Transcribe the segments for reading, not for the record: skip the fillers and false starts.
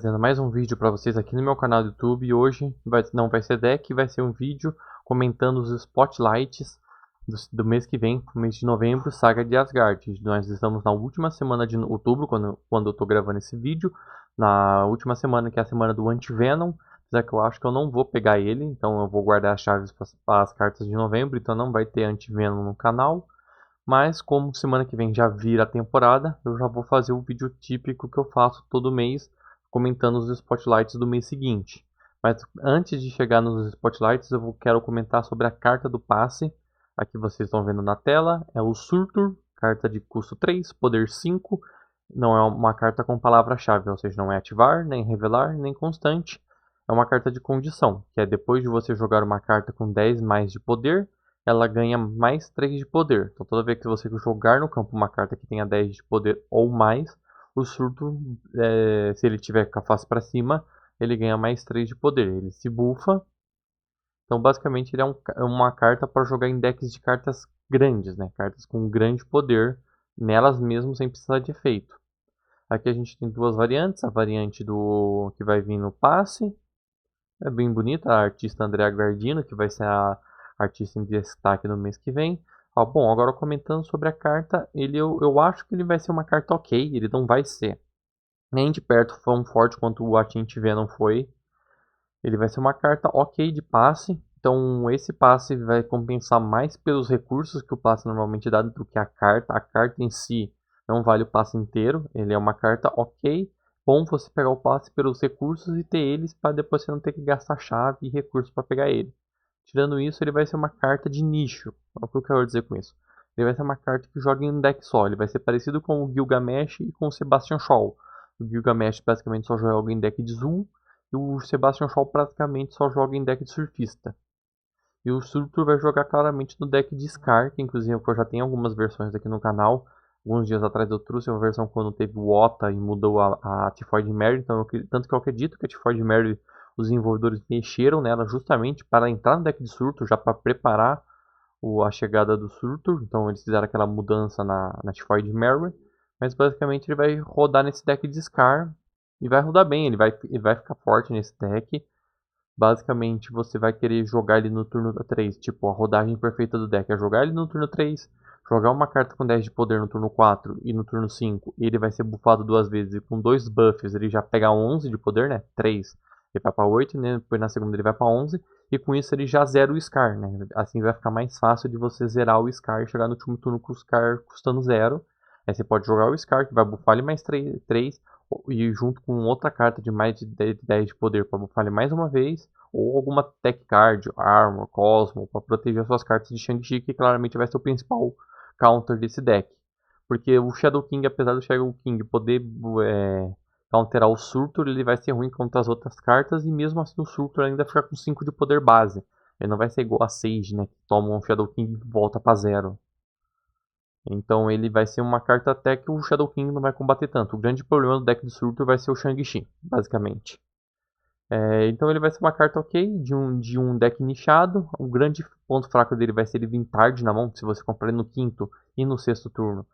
Trazendo mais um vídeo para vocês aqui no meu canal do YouTube. E hoje não vai ser deck, vai ser um vídeo comentando os spotlights do mês que vem, mês de novembro, Saga de Asgard. Nós estamos na última semana de outubro, quando eu estou gravando esse vídeo, na última semana, que é a semana do Anti-Venom. Já que eu acho que eu não vou pegar ele, então eu vou guardar as chaves para as cartas de novembro, então não vai ter Anti-Venom no canal. Mas como semana que vem já vira a temporada, eu já vou fazer o vídeo típico que eu faço todo mês, comentando os spotlights do mês seguinte. Mas antes de chegar nos spotlights, quero comentar sobre a carta do passe. Aqui vocês estão vendo na tela, é o Surtur, carta de custo 3, poder 5. Não é uma carta com palavra-chave, ou seja, não é ativar, nem revelar, nem constante. É uma carta de condição, que é depois de você jogar uma carta com 10 mais de poder, ela ganha mais 3 de poder. Então toda vez que você jogar no campo uma carta que tenha 10 de poder ou mais, o surto, se ele tiver com a face para cima, ele ganha mais 3 de poder. Ele se bufa. Então basicamente ele é uma carta para jogar em decks de cartas grandes, né? Cartas com grande poder nelas mesmo sem precisar de efeito. Aqui a gente tem duas variantes. A variante do que vai vir no passe. É bem bonita, a artista Andrea Gardino, que vai ser a artista em destaque no mês que vem. Bom, agora comentando sobre a carta, eu acho que ele vai ser uma carta ok, ele não vai ser nem de perto tão forte quanto o Atint Venom foi. Ele vai ser uma carta ok de passe, então esse passe vai compensar mais pelos recursos que o passe normalmente dá do que a carta. A carta em si não vale o passe inteiro, ele é uma carta ok. Bom você pegar o passe pelos recursos e ter eles para depois você não ter que gastar chave e recursos para pegar ele. Tirando isso, ele vai ser uma carta de nicho. O que eu quero dizer com isso? Ele vai ser uma carta que joga em um deck só. Ele vai ser parecido com o Gilgamesh e com o Sebastian Shaw. O Gilgamesh basicamente só joga em deck de Zoom. E o Sebastian Shaw praticamente só joga em deck de surfista. E o Surtur vai jogar claramente no deck de Scar, que inclusive eu já tenho algumas versões aqui no canal. Alguns dias atrás eu trouxe uma versão quando teve o Ota e mudou a Tifoid Mary. Então tanto que eu acredito que a Tifoid Mary, os desenvolvedores mexeram nela justamente para entrar no deck de Surtur, já para preparar a chegada do Surtur. Então eles fizeram aquela mudança na Tifoid Mary. Mas basicamente ele vai rodar nesse deck de Scar. E vai rodar bem, ele vai ficar forte nesse deck. Basicamente, você vai querer jogar ele no turno 3. Tipo, a rodagem perfeita do deck é jogar ele no turno 3, jogar uma carta com 10 de poder no turno 4 e no turno 5. E ele vai ser buffado duas vezes. E com dois buffs, ele já pega 11 de poder, né? 3. Ele vai para 8, né? Depois na segunda ele vai para 11. E com isso ele já zera o Scar, né? Assim vai ficar mais fácil de você zerar o Scar e chegar no último turno com o Scar custando 0. Aí você pode jogar o Scar, que vai buffar ele mais 3 e junto com outra carta de mais de 10 de poder para buffar ele mais uma vez, ou alguma Tech Card, Armor, Cosmo, para proteger suas cartas de Shang-Chi, que claramente vai ser o principal counter desse deck. Porque o Shadow King, apesar do Shadow King poder counterar o Surtur, ele vai ser ruim contra as outras cartas, e mesmo assim o Surtur ainda fica com 5 de poder base. Ele não vai ser igual a Sage, né, que toma um Shadow King e volta para 0. Então ele vai ser uma carta até que o Shadow King não vai combater tanto. O grande problema do deck de Surtur vai ser o Shang-Chi, basicamente. Então ele vai ser uma carta ok, de um deck nichado. O grande ponto fraco dele vai ser ele vir tarde na mão, se você comprar ele no quinto e no sexto turno.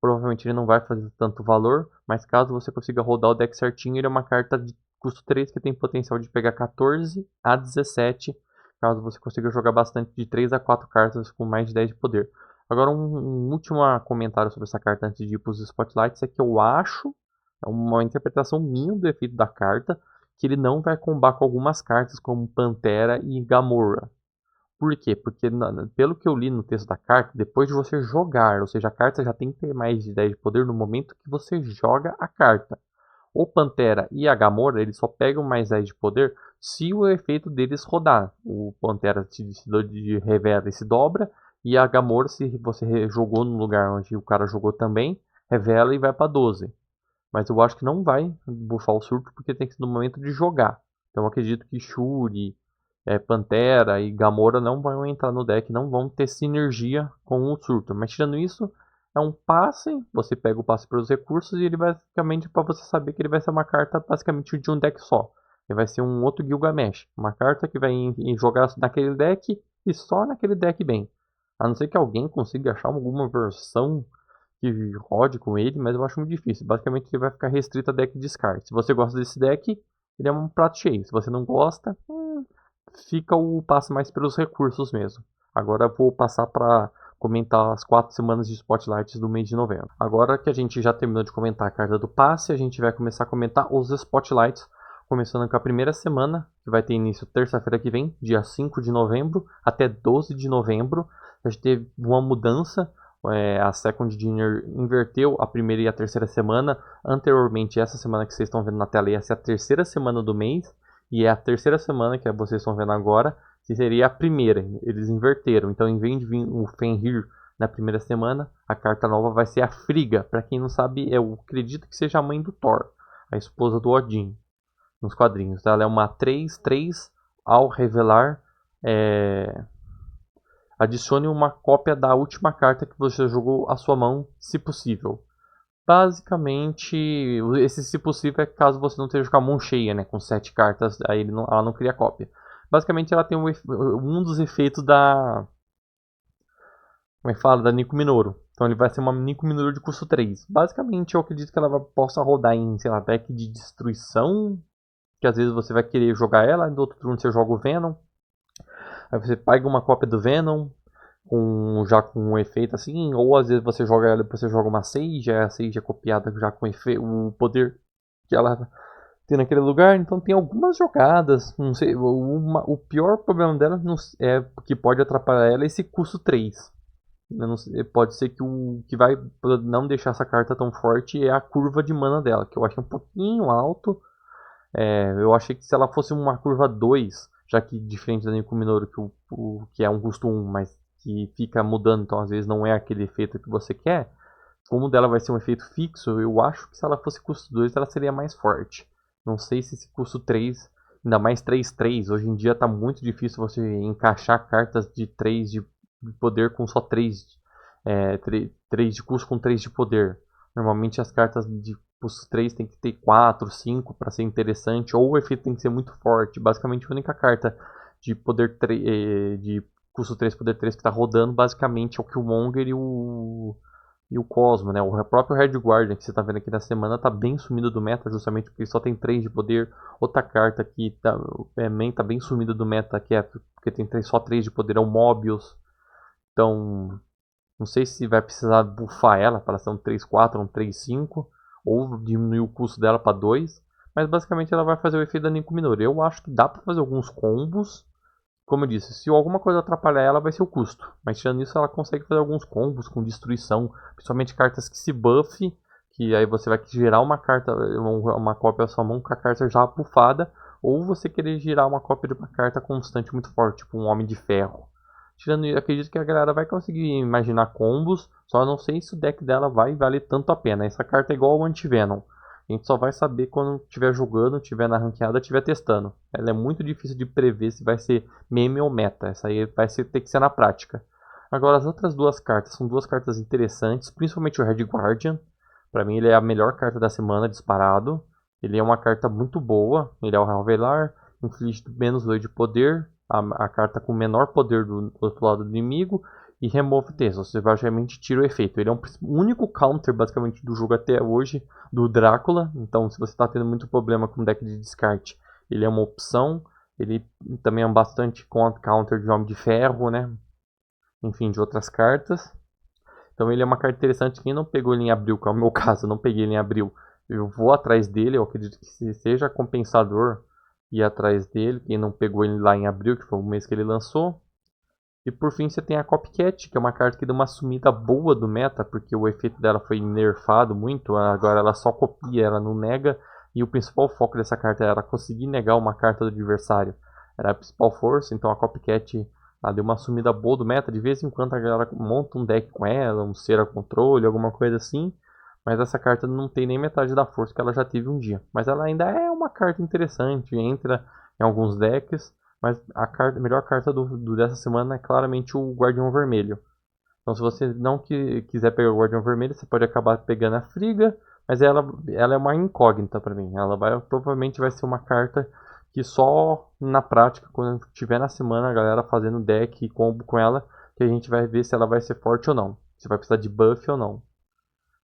Provavelmente ele não vai fazer tanto valor, mas caso você consiga rodar o deck certinho, ele é uma carta de custo 3 que tem potencial de pegar 14 a 17, caso você consiga jogar bastante de 3 a 4 cartas com mais de 10 de poder. Agora um último comentário sobre essa carta antes de ir para os spotlights é que eu acho, é uma interpretação minha do efeito da carta, que ele não vai combar com algumas cartas como Pantera e Gamora. Por quê? Porque pelo que eu li no texto da carta, depois de você jogar, ou seja, a carta já tem que ter mais de 10 de poder no momento que você joga a carta. O Pantera e a Gamora, eles só pegam mais 10 de poder se o efeito deles rodar. O Pantera se revela e se dobra, e a Gamora, se você jogou no lugar onde o cara jogou também, revela e vai para 12. Mas eu acho que não vai buffar o surto porque tem que ser no momento de jogar. Então eu acredito que Shuri, Pantera e Gamora não vão entrar no deck, não vão ter sinergia com o surto. Mas tirando isso, é um passe, você pega o passe pelos recursos e ele basicamente para você saber que ele vai ser uma carta basicamente de um deck só. Ele vai ser um outro Gilgamesh, uma carta que vai jogar naquele deck e só naquele deck bem. A não ser que alguém consiga achar alguma versão que rode com ele, mas eu acho muito difícil. Basicamente ele vai ficar restrito a deck de descarte. Se você gosta desse deck, ele é um prato cheio. Se você não gosta, fica o passo mais pelos recursos mesmo. Agora eu vou passar para comentar as 4 semanas de Spotlights do mês de novembro. Agora que a gente já terminou de comentar a carta do passe, a gente vai começar a comentar os Spotlights, começando com a primeira semana, que vai ter início terça-feira que vem, dia 5 de novembro, até 12 de novembro. A gente teve uma mudança, a Second Dinner inverteu a primeira e a terceira semana. Anteriormente, essa semana que vocês estão vendo na tela ia ser a terceira semana do mês, e é a terceira semana que vocês estão vendo agora, que seria a primeira. Eles inverteram. Então, em vez de vir o Fenrir na primeira semana, a carta nova vai ser a Frigga. Para quem não sabe, eu acredito que seja a mãe do Thor, a esposa do Odin, nos quadrinhos. Ela é uma 3/3. Ao revelar, adicione uma cópia da última carta que você jogou à sua mão, se possível. Basicamente, esse se possível é caso você não esteja com a mão cheia, né, com 7 cartas, aí ela não cria cópia. Basicamente ela tem um dos efeitos da... Como é que fala? Da Nico Minoru. Então ele vai ser uma Nico Minoru de custo 3. Basicamente eu acredito que ela possa rodar em, sei lá, deck de destruição, que às vezes você vai querer jogar ela, e no outro turno você joga o Venom. Aí você pega uma cópia do Venom, já com um efeito assim, ou às vezes você joga ela e depois você joga uma Sage, a Sage é copiada já com o poder que ela tem naquele lugar. Então tem algumas jogadas, não sei, o pior problema dela é que pode atrapalhar ela esse custo 3. Não sei, pode ser que o que vai não deixar essa carta tão forte é a curva de mana dela, que eu acho um pouquinho alto. Eu achei que se ela fosse uma curva 2, já que diferente da Nico Minoru, que é um custo 1, mas que fica mudando, então às vezes não é aquele efeito que você quer, como dela vai ser um efeito fixo, eu acho que se ela fosse custo 2 ela seria mais forte. Não sei se esse custo 3, ainda mais 3/3, hoje em dia está muito difícil você encaixar cartas de 3 de poder com só 3, 3 de custo com 3 de poder. Normalmente as cartas de custo 3 tem que ter 4, 5 para ser interessante, ou o efeito tem que ser muito forte. Basicamente a única carta de poder de custo 3, poder 3 que está rodando basicamente é o Killmonger e o Cosmo, né? O próprio Red Guardian que você está vendo aqui na semana está bem sumido do meta, justamente porque ele só tem 3 de poder. Outra carta que também está bem sumida do meta, que é porque tem só 3 de poder, é o Mobius. Então, não sei se vai precisar buffar ela para ser um 3/4, um 3/5, ou diminuir o custo dela para 2. Mas basicamente ela vai fazer o efeito da Nico Minoru. Eu acho que dá para fazer alguns combos. Como eu disse, se alguma coisa atrapalhar ela, vai ser o custo. Mas tirando isso, ela consegue fazer alguns combos com destruição. Principalmente cartas que se buff, que aí você vai gerar uma carta, uma cópia da sua mão com a carta já buffada. Ou você querer girar uma cópia de uma carta constante muito forte, tipo um Homem de Ferro. Tirando isso, acredito que a galera vai conseguir imaginar combos. Só não sei se o deck dela vai valer tanto a pena. Essa carta é igual ao Anti-Venom. A gente só vai saber quando estiver jogando, estiver na ranqueada, estiver testando. Ela é muito difícil de prever se vai ser meme ou meta. Essa aí ter que ser na prática. Agora, as outras duas cartas são duas cartas interessantes, principalmente o Red Guardian. Para mim, ele é a melhor carta da semana, disparado. Ele é uma carta muito boa. Ele é o Ravelar, inflige menos 2 de poder. A carta com menor poder do outro lado do inimigo. E remove texto, você basicamente tira o efeito. Ele é o único counter basicamente do jogo até hoje do Drácula. Então, se você está tendo muito problema com deck de descarte, ele é uma opção. Ele também é um bastante counter de Homem de Ferro, né? Enfim, de outras cartas. Então, ele é uma carta interessante. Quem não pegou ele em abril, que é o meu caso, eu não peguei ele em abril, eu vou atrás dele. Eu acredito que seja compensador ir atrás dele. Quem não pegou ele lá em abril, que foi o mês que ele lançou. E por fim você tem a Copycat, que é uma carta que deu uma sumida boa do meta, porque o efeito dela foi nerfado muito, agora ela só copia, ela não nega, e o principal foco dessa carta era conseguir negar uma carta do adversário. Era a principal força, então a Copycat ela deu uma sumida boa do meta, de vez em quando a galera monta um deck com ela, um Cera Controle, alguma coisa assim, mas essa carta não tem nem metade da força que ela já teve um dia. Mas ela ainda é uma carta interessante, entra em alguns decks. Mas a melhor carta dessa semana é claramente o Guardião Vermelho. Então se você não quiser pegar o Guardião Vermelho, você pode acabar pegando a Frigga. Mas ela é uma incógnita para mim. Provavelmente vai ser uma carta que só na prática, quando tiver na semana a galera fazendo deck e combo com ela, que a gente vai ver se ela vai ser forte ou não. Se vai precisar de buff ou não.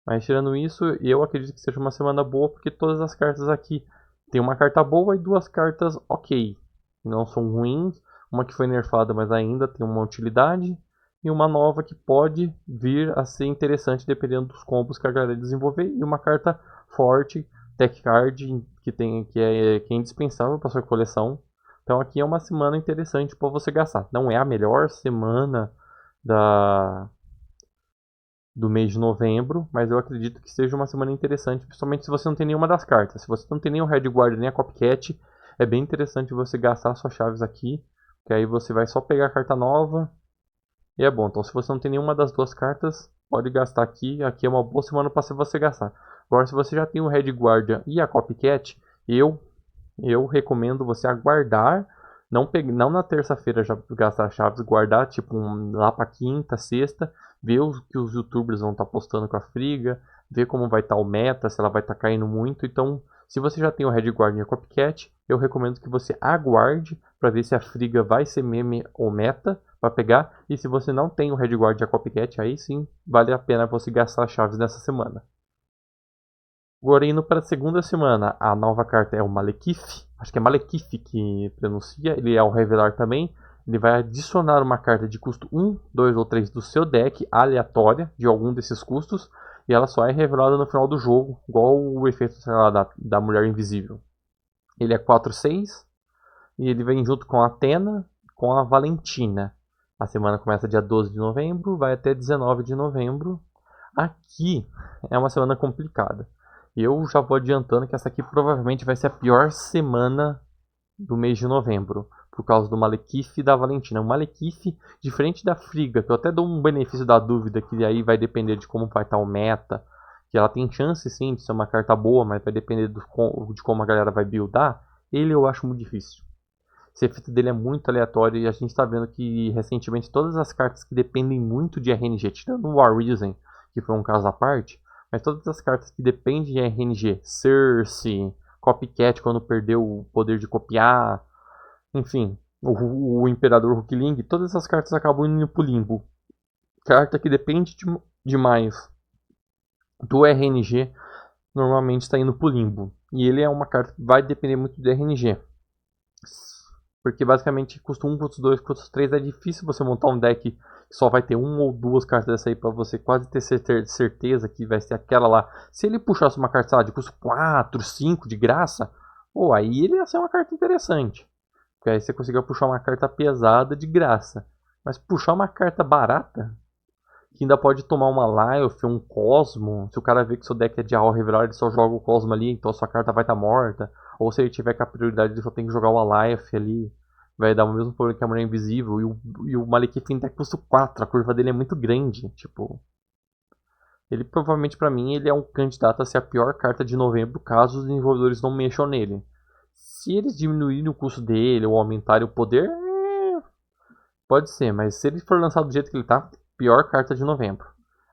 Mas tirando isso, eu acredito que seja uma semana boa, porque todas as cartas aqui tem uma carta boa e duas cartas ok. Não são ruins. Uma que foi nerfada, mas ainda tem uma utilidade. E uma nova que pode vir a ser interessante dependendo dos combos que a galera desenvolver. E uma carta forte, Tech Card, que é indispensável para sua coleção. Então aqui é uma semana interessante para você gastar. Não é a melhor semana do mês de novembro, mas eu acredito que seja uma semana interessante, principalmente se você não tem nenhuma das cartas. Se você não tem nem o Red Guard nem a Copycat, é bem interessante você gastar suas chaves aqui, que aí você vai só pegar a carta nova e é bom. Então se você não tem nenhuma das duas cartas, pode gastar aqui. Aqui é uma boa semana para você gastar. Agora se você já tem o Red Guardian e a Copycat, eu recomendo você aguardar, não na terça-feira já gastar chaves, guardar tipo lá para quinta, sexta, ver o que os youtubers vão estar postando com a Friga, ver como vai estar o meta, se ela vai estar caindo muito. Então, se você já tem o Red Guard e a Copycat, eu recomendo que você aguarde para ver se a Friga vai ser meme ou meta para pegar. E se você não tem o Red Guard e a Copycat, aí sim vale a pena você gastar chaves nessa semana. Agora indo para a segunda semana, a nova carta é o Malekith. Acho que é Malekith que pronuncia. Ele é ao revelar também. Ele vai adicionar uma carta de custo 1, 2 ou 3 do seu deck, aleatória, de algum desses custos. E ela só é revelada no final do jogo, igual o efeito, sei lá, da Mulher Invisível. Ele é 4/6 e ele vem junto com a Athena, com a Valentina. A semana começa dia 12 de novembro, vai até 19 de novembro. Aqui é uma semana complicada. Eu já vou adiantando que essa aqui provavelmente vai ser a pior semana do mês de novembro, por causa do Malekith e da Valentina. O Malekith, diferente da Friga, que eu até dou um benefício da dúvida, que aí vai depender de como vai estar o meta, que ela tem chance sim de ser uma carta boa, mas vai depender de como a galera vai buildar. Ele eu acho muito difícil. Esse efeito dele é muito aleatório e a gente está vendo que recentemente todas as cartas que dependem muito de RNG, tirando o War Reason, que foi um caso à parte, mas todas as cartas que dependem de RNG, Cersei, Copycat quando perdeu o poder de copiar, enfim, o Imperador Hulkling, todas essas cartas acabam indo pro limbo. Carta que depende demais do RNG normalmente está indo pro limbo. E ele é uma carta que vai depender muito do RNG. Porque basicamente custa 1, custa 2, custa 3. É difícil você montar um deck que só vai ter uma ou duas cartas dessa aí pra você quase ter certeza que vai ser aquela lá. Se ele puxasse uma carta, sei lá, de custo 4, 5 de graça, pô, aí ele ia ser uma carta interessante. Porque aí você conseguiu puxar uma carta pesada de graça. Mas puxar uma carta barata, que ainda pode tomar uma Lyoph, um Cosmo. Se o cara vê que seu deck é de All Revelar, ele só joga o Cosmo ali, então a sua carta vai estar morta. Ou se ele tiver com a prioridade, ele só tem que jogar o Lyoph ali. Vai dar o mesmo problema que a Mulher Invisível. E o Malekith ainda custa 4, a curva dele é muito grande. Tipo, ele provavelmente pra mim ele é um candidato a ser a pior carta de novembro caso os desenvolvedores não mexam nele. Se eles diminuírem o custo dele ou aumentarem o poder, pode ser, mas se ele for lançado do jeito que ele tá, pior carta de novembro.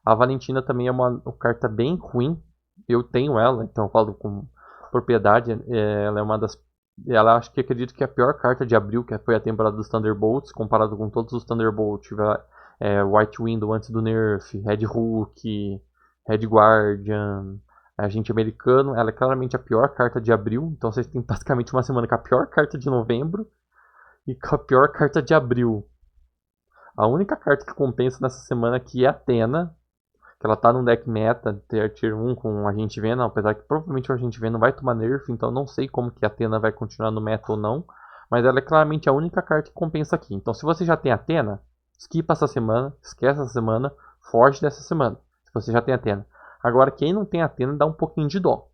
A Valentina também é uma carta bem ruim. Eu tenho ela, então eu falo com propriedade. Ela é uma das. Ela acho que acredito que é a pior carta de abril, que foi a temporada dos Thunderbolts, comparado com todos os Thunderbolts. White Window antes do Nerf, Red Hook, Red Guardian, Agente Americano. Ela é claramente a pior carta de abril, então vocês têm basicamente uma semana com a pior carta de novembro e com a pior carta de abril. A única carta que compensa nessa semana aqui é a Athena, que ela tá num deck meta, tier 1 com o Agente Venom, apesar que provavelmente o Agente Venom vai tomar nerf, então não sei como que a Athena vai continuar no meta ou não, mas ela é claramente a única carta que compensa aqui. Então se você já tem a Athena, skipa essa semana, esquece essa semana, foge dessa semana, se você já tem a Athena. Agora quem não tem a Athena dá um pouquinho de dó.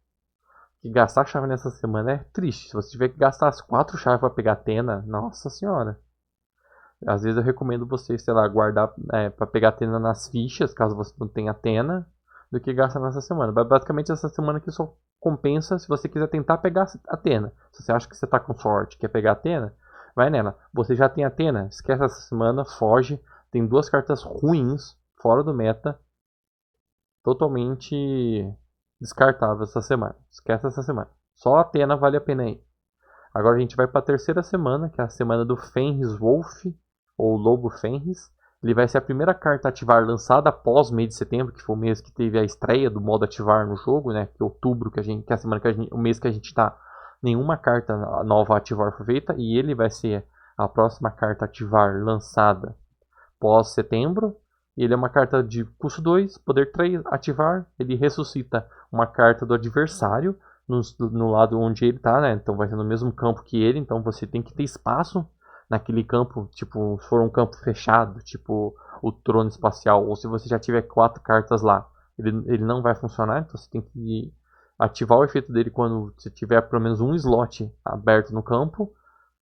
Que gastar chave nessa semana é triste. Se você tiver que gastar as 4 chaves para pegar a Athena, nossa senhora. Às vezes eu recomendo você, sei lá, guardar para pegar Atena nas fichas, caso você não tenha Atena, do que gastar nessa semana. Basicamente essa semana aqui só compensa se você quiser tentar pegar Atena. Se você acha que você está com sorte e quer pegar Atena, vai nela. Você já tem Atena, esquece essa semana, foge. Tem 2 cartas ruins, fora do meta, totalmente descartáveis essa semana. Esquece essa semana. Só a Atena vale a pena aí. Agora a gente vai para a terceira semana, que é a semana do Fenris Wolf, ou Lobo Fenris. Ele vai ser a primeira carta a ativar lançada após o mês de setembro, que foi o mês que teve a estreia do modo ativar no jogo, né? Que é outubro, que é a semana o mês que a gente tá, nenhuma carta nova a ativar foi feita, e ele vai ser a próxima carta a ativar lançada pós setembro. Ele é uma carta de custo 2, poder 3, ativar. Ele ressuscita uma carta do adversário no lado onde ele está, né? Então vai ser no mesmo campo que ele, então você tem que ter espaço naquele campo, tipo, se for um campo fechado, tipo o trono espacial, ou se você já tiver 4 cartas lá, ele não vai funcionar, então você tem que ativar o efeito dele quando você tiver pelo menos um slot aberto no campo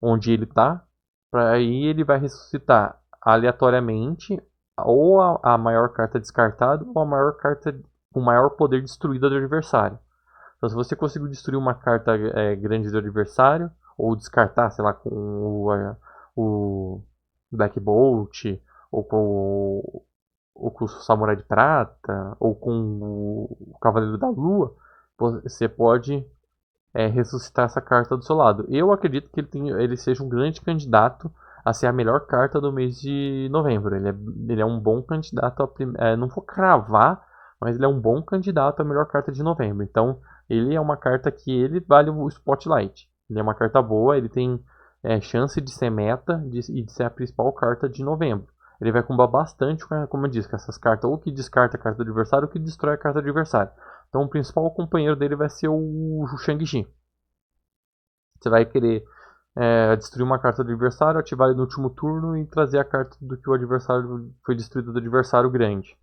onde ele está, para aí ele vai ressuscitar aleatoriamente ou a maior carta descartada ou a maior carta com maior poder destruído do adversário. Então, se você conseguir destruir uma carta grande do adversário, ou descartar, sei lá, com o Black Bolt, ou com o Samurai de Prata, ou com o Cavaleiro da Lua, você pode ressuscitar essa carta do seu lado. Eu acredito que ele seja um grande candidato a ser a melhor carta do mês de novembro. Ele é um bom candidato não vou cravar, mas ele é um bom candidato à melhor carta de novembro. Então, ele é uma carta que ele vale o Spotlight. Ele é uma carta boa, ele tem chance de ser meta e de ser a principal carta de novembro. Ele vai combar bastante, como eu disse, com essas cartas ou que descarta a carta do adversário ou que destrói a carta do adversário. Então o principal companheiro dele vai ser o Shang-Chi. Você vai querer destruir uma carta do adversário, ativar ele no último turno e trazer a carta do que o adversário foi destruído do adversário grande.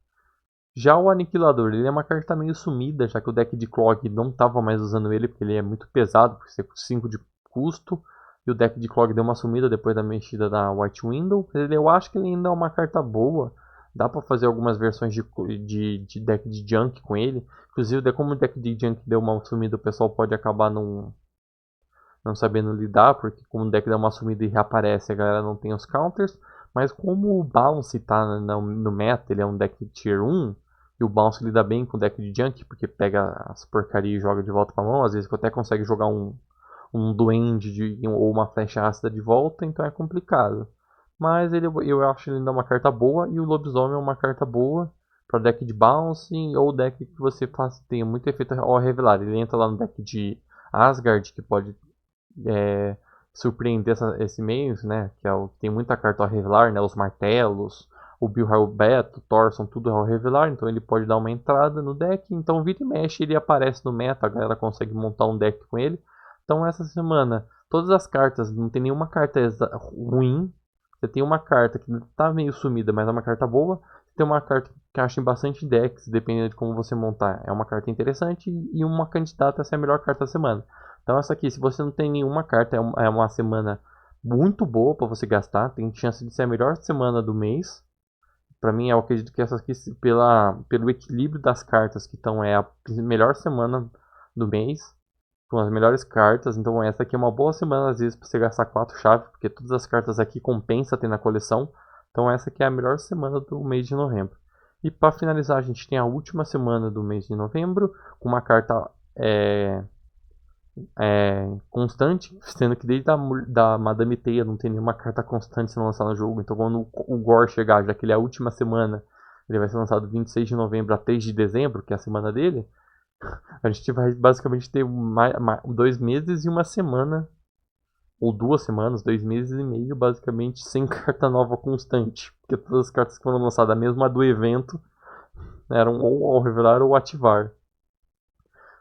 Já o Aniquilador, ele é uma carta meio sumida, já que o deck de Clog não estava mais usando ele, porque ele é muito pesado, por ser 5 de custo. E o deck de Clog deu uma sumida depois da mexida da White Window. Eu acho que ele ainda é uma carta boa. Dá para fazer algumas versões de deck de Junk com ele. Inclusive, como o deck de Junk deu uma sumida, o pessoal pode acabar não sabendo lidar, porque como o deck dá uma sumida e reaparece, a galera não tem os counters. Mas como o Bounce está no meta, ele é um deck Tier 1, e o Bounce lida bem com o deck de Junk, porque pega as porcarias e joga de volta pra mão, às vezes até consegue jogar um Duende ou uma flecha ácida de volta, então é complicado. Mas eu acho ele ainda uma carta boa, e o Lobisomem é uma carta boa para deck de Bounce, ou deck que você tenha muito efeito ao revelar. Ele entra lá no deck de Asgard, que pode surpreender esse meio, né? Que tem muita carta ao revelar, né? Os martelos, o Bilhar Beto, o Thor, são tudo ao revelar, então ele pode dar uma entrada no deck. Então vira e mexe, ele aparece no meta, a galera consegue montar um deck com ele. Então essa semana, todas as cartas, não tem nenhuma carta ruim. Você tem uma carta que está meio sumida, mas é uma carta boa. Você tem uma carta que acha em bastante decks, dependendo de como você montar. É uma carta interessante e uma candidata a ser a melhor carta da semana. Então essa aqui, se você não tem nenhuma carta, é uma semana muito boa para você gastar. Tem chance de ser a melhor semana do mês. Para mim, eu acredito que essa aqui, pelo equilíbrio das cartas que estão, é a melhor semana do mês. Com as melhores cartas. Então essa aqui é uma boa semana, às vezes, para você gastar 4 chaves. Porque todas as cartas aqui compensa ter na coleção. Então essa aqui é a melhor semana do mês de novembro. E para finalizar, a gente tem a última semana do mês de novembro. Com uma carta constante, sendo que desde da Madame Teia não tem nenhuma carta constante sendo lançada no jogo. Então quando o Gore chegar, já que ele é a última semana, ele vai ser lançado 26 de novembro a 3 de dezembro, que é a semana dele, a gente vai basicamente ter 2 meses e uma semana, ou 2 semanas, 2 meses e meio, basicamente, sem carta nova constante. Porque todas as cartas que foram lançadas, mesmo a do evento, eram ou ao revelar ou ativar.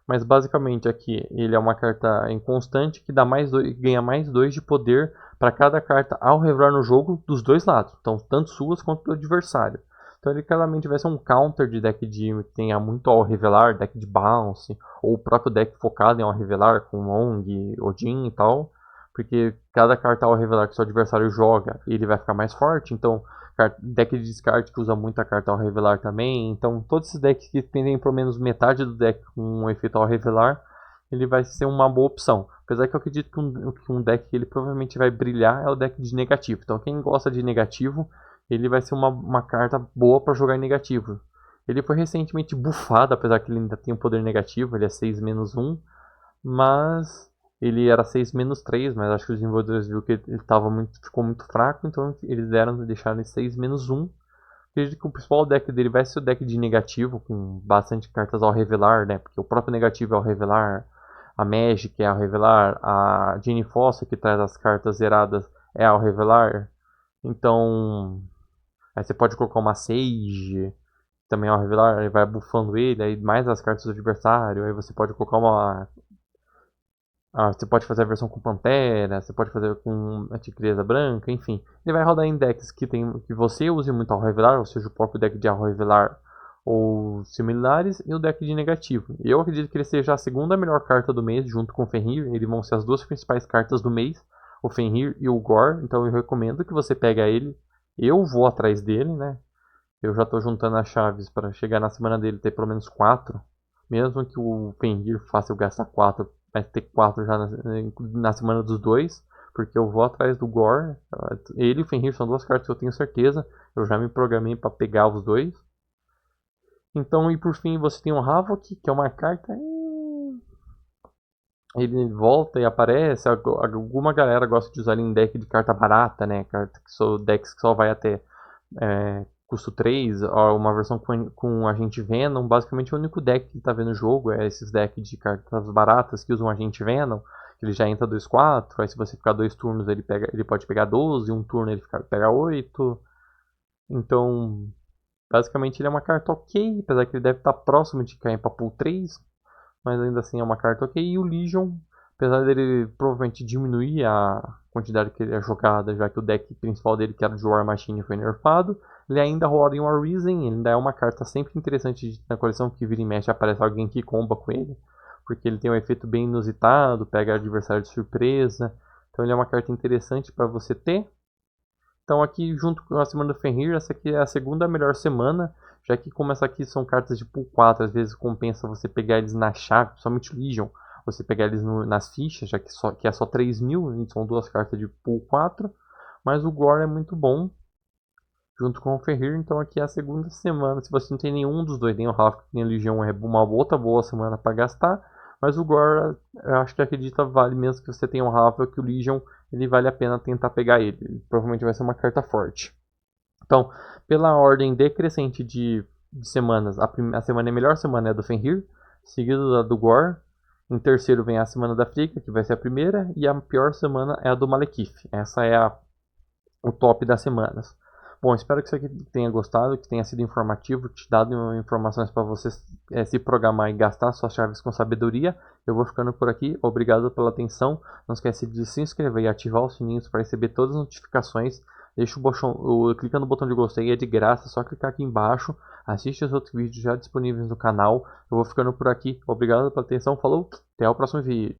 Mas basicamente aqui ele é uma carta inconstante que ganha mais 2 de poder para cada carta ao revelar no jogo dos dois lados. Então, tanto suas quanto do adversário. Então ele claramente vai ser um counter de deck que tenha muito ao revelar, deck de bounce, ou o próprio deck focado em ao revelar, com Long, Odin e tal. Porque cada carta ao revelar que seu adversário joga, ele vai ficar mais forte. Então, deck de descarte que usa muita carta ao revelar também. Então, todos esses decks que tem pelo menos metade do deck com um efeito ao revelar, ele vai ser uma boa opção. Apesar que eu acredito que um deck que ele provavelmente vai brilhar é o deck de negativo. Então, quem gosta de negativo, ele vai ser uma carta boa para jogar em negativo. Ele foi recentemente buffado, apesar que ele ainda tem um poder negativo, ele é 6-1, mas ele era 6-3, mas acho que os desenvolvedores viram que ele ficou muito fraco, então eles deixaram ele 6-1. Acredito que o principal deck dele vai ser o deck de negativo, com bastante cartas ao revelar, né? Porque o próprio negativo é ao revelar, a Magic é ao revelar, a Jane Foster que traz as cartas zeradas é ao revelar. Então, aí você pode colocar uma Sage, também ao revelar, aí vai buffando ele, aí mais as cartas do adversário, aí você pode colocar uma. Você pode fazer a versão com Pantera, você pode fazer com a Tigresa Branca, enfim. Ele vai rodar em decks que você use muito ao revelar, ou seja, o próprio deck de ao revelar ou similares, e o deck de negativo. Eu acredito que ele seja a segunda melhor carta do mês, junto com o Fenrir. Eles vão ser as duas principais cartas do mês, o Fenrir e o Gore. Então eu recomendo que você pegue ele. Eu vou atrás dele, né? Eu já estou juntando as chaves para chegar na semana dele ter pelo menos 4. Mesmo que o Fenrir faça eu gastar 4, vai ter 4 já na semana dos dois. Porque eu vou atrás do Gore. Ele e o Fenrir são duas cartas que eu tenho certeza. Eu já me programei para pegar os dois. Então, e por fim, você tem o Havok, que é uma carta. Ele volta e aparece. Alguma galera gosta de usar ele em deck de carta barata, né? Decks que só vai até custo 3, ou uma versão com Agente Venom. Basicamente, o único deck que está vendo o jogo é esses decks de cartas baratas que usam Agente Venom. Ele já entra 2/4, aí se você ficar 2 turnos ele pode pegar 12, um turno ele pega 8. Então, basicamente ele é uma carta ok, apesar que ele deve estar próximo de cair para pool 3, mas ainda assim é uma carta ok. E o Legion, apesar dele provavelmente diminuir a quantidade que ele é jogada, já que o deck principal dele, que era de War Machine, foi nerfado, ele ainda roda em War Reason, ele ainda é uma carta sempre interessante na coleção, que vira e mexe aparece alguém que comba com ele, porque ele tem um efeito bem inusitado, pega adversário de surpresa, então ele é uma carta interessante para você ter. Então aqui junto com a semana do Fenrir, essa aqui é a segunda melhor semana, já que como essa aqui são cartas de pool 4, às vezes compensa você pegar eles na chave, somente Legion, você pegar eles nas fichas, já que é só 3.000, são duas cartas de pool 4, mas o Gore é muito bom, junto com o Fenrir. Então aqui é a segunda semana, se você não tem nenhum dos dois, nem o Havok nem a Legion, é uma outra boa semana para gastar, mas o Gore, eu acho que acredita vale mesmo que você tenha um Havok, que o Legion, ele vale a pena tentar pegar ele provavelmente vai ser uma carta forte. Então, pela ordem decrescente de semanas, a semana, a melhor semana é a do Fenrir, seguido da do Gore. Em terceiro vem a semana da Frigga, que vai ser a primeira, e a pior semana é a do Malekith. Essa é o top das semanas. Bom, espero que isso aqui tenha gostado, que tenha sido informativo, te dado informações para você se programar e gastar suas chaves com sabedoria. Eu vou ficando por aqui, obrigado pela atenção. Não esquece de se inscrever e ativar os sininhos para receber todas as notificações. Clica no botão de gostei, é de graça, é só clicar aqui embaixo. Assiste os outros vídeos já disponíveis no canal. Eu vou ficando por aqui, obrigado pela atenção, falou, até o próximo vídeo.